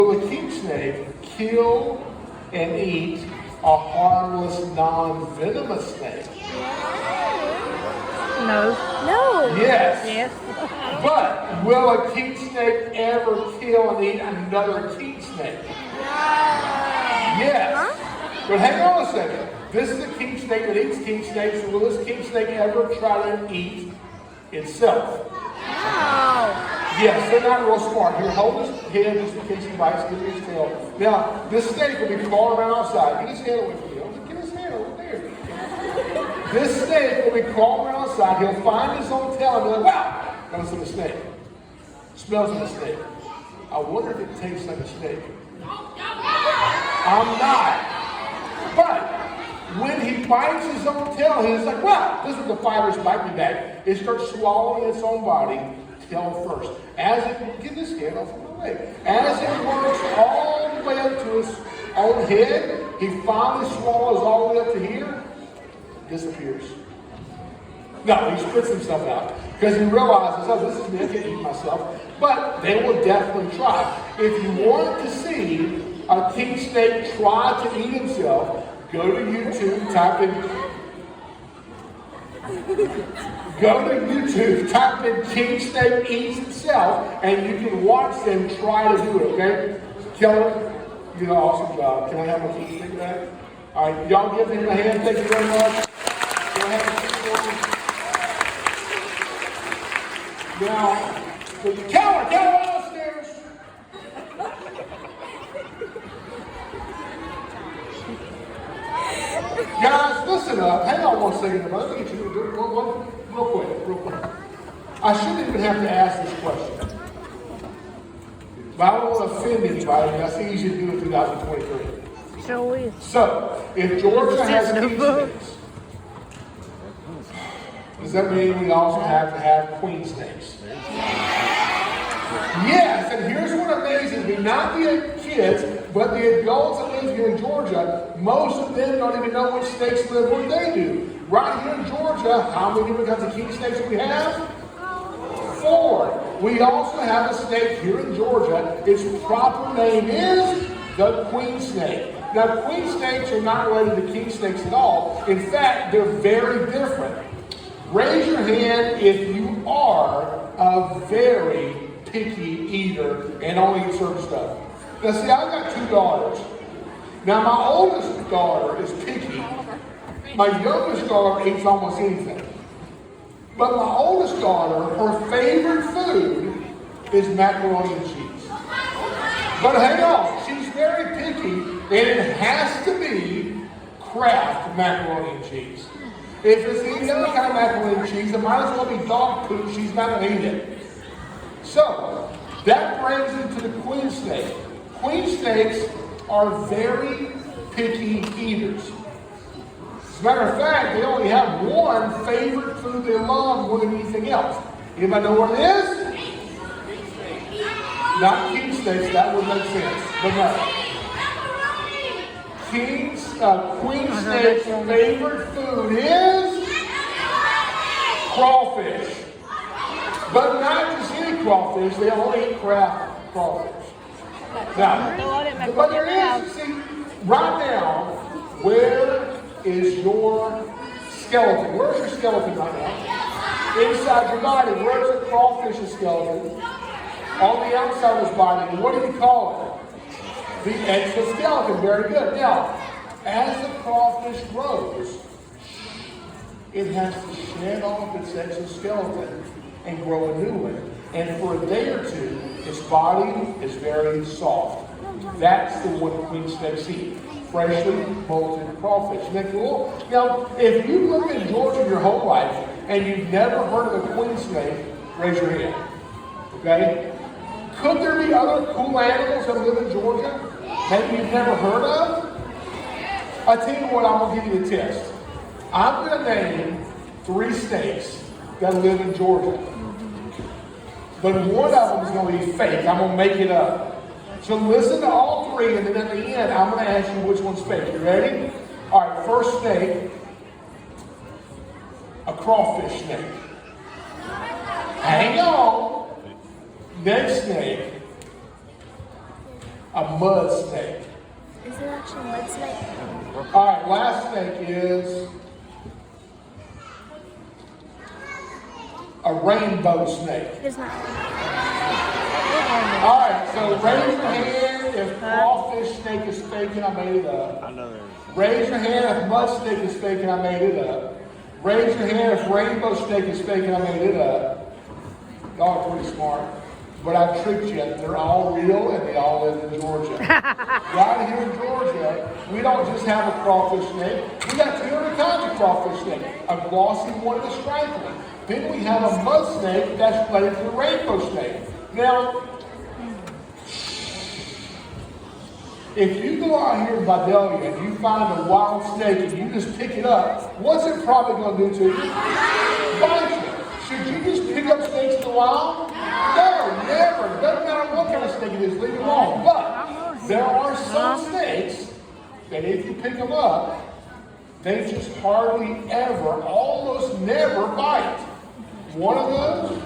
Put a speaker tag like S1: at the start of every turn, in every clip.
S1: Will a king snake kill and eat a harmless, non-venomous snake?
S2: No.
S3: No.
S1: Yes.
S2: Yes.
S1: But will a king snake ever kill and eat another king snake? Yes. But hang on a second. This is a king snake that eats king snakes. So will this king snake ever try to eat itself?
S3: No.
S1: Yes, they're not real smart. Here, hold his head just in case he bites. Give me his tail. Now, this snake will be crawling around outside. Get his head away from you. Get his head over there. This snake will be crawling around outside. He'll find his own tail and be like, wow! Smells like a snake. Smells like a snake. I wonder if it tastes like a snake. I'm not. But when he bites his own tail, he's like, wow, this is the fibers bite me back. It starts swallowing its own body, tail first. As it, get this head off of my leg. As it works all the way up to his own head, he finally swallows all the way up to here, disappears. No, he spits himself out because he realizes, oh, this is me, I can't eat myself. But they will definitely try. If you want to see a king snake try to eat himself, go to YouTube, type in king snake eats itself, and you can watch them try to do it, okay? Keller, you did an awesome job. Can I have my king snake back? All right, y'all give him a hand. Thank you very much. Go ahead and keep going. Now, Keller upstairs. Guys, listen up. Hang on one second. Let me get you real quick. I shouldn't even have to ask this question. But I don't want to offend anybody. That's easy to do in 2023.
S2: Sure is.
S1: So, if Georgia has king snakes, does that mean we also have to have queen snakes? Yes, and here's what amazes me. Not the kids, but the adults that live here in Georgia, most of them don't even know which snakes live where they do. Right here in Georgia, how many different kinds of king snakes do we have? 4. We also have a snake here in Georgia. Its proper name is the queen snake. Now, queen snakes are not related to king snakes at all. In fact, they're very different. Raise your hand if you are a very picky eater and only eat certain stuff. Now see, I've got 2 daughters. Now my oldest daughter is picky. My youngest daughter eats almost anything. But my oldest daughter, her favorite food is macaroni and cheese. But hang on, she's very picky, and it has to be Kraft macaroni and cheese. If it's any other kind of macaroni and cheese, it might as well be dog poop. She's not going to eat it. So, that brings into the queen snake. Queen snakes are very picky eaters. As a matter of fact, they only have one favorite food they love more than anything else. Anybody know what it is? Not king snakes, that would make sense. But no. Queen snake's favorite food is crawfish. But not just any crawfish, they only eat Kraft crawfish. Now, but there is, see, right now, where is your skeleton? Where's your skeleton right now? Inside your body. Where's the crawfish's skeleton? On the outside of his body. And what do you call it? The exoskeleton. Very good. Now, as the crawfish grows, it has to shed off its exoskeleton and grow a new one. And for a day or two, its body is very soft. That's the one queen snakes eat. Freshly molted crawfish. Isn't that cool? Now, if you lived in Georgia your whole life and you've never heard of a queen snake, raise your hand. Okay? Could there be other cool animals that live in Georgia that you've never heard of? I tell you what, I'm going to give you a test. I'm going to name 3 snakes that live in Georgia. But one of them is going to be fake. I'm going to make it up. So listen to all 3, and then at the end, I'm going to ask you which one's fake. You ready? All right, first snake, a crawfish snake. Hang on. Next snake, A mud snake.
S3: Is it actually a mud snake?
S1: All right, last snake is a rainbow snake.
S3: It's not.
S1: All right, so raise your hand if crawfish snake is fake and I made it up.
S2: I know there's.
S1: Raise your hand if mud snake is fake and I made it up. Raise your hand if rainbow snake is fake and I made it up. Y'all are pretty smart. But I tricked you. They're all real and they all live in Georgia. Right here in Georgia, we don't just have a crawfish snake. We got 200 kinds of crawfish snake. A glossy one and a striped one. Then we have a mud snake that's related to the rainbow snake. Now, if you go out here in Vidalia and you find a wild snake and you just pick it up, what's it probably going to do to you? Bite you. Should you just pick up snakes in the wild? No, never. Doesn't matter what kind of snake it is, leave it alone. But there are some snakes that if you pick them up, they just hardly ever, almost never bite. One of those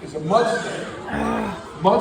S1: is a mud snake. Mud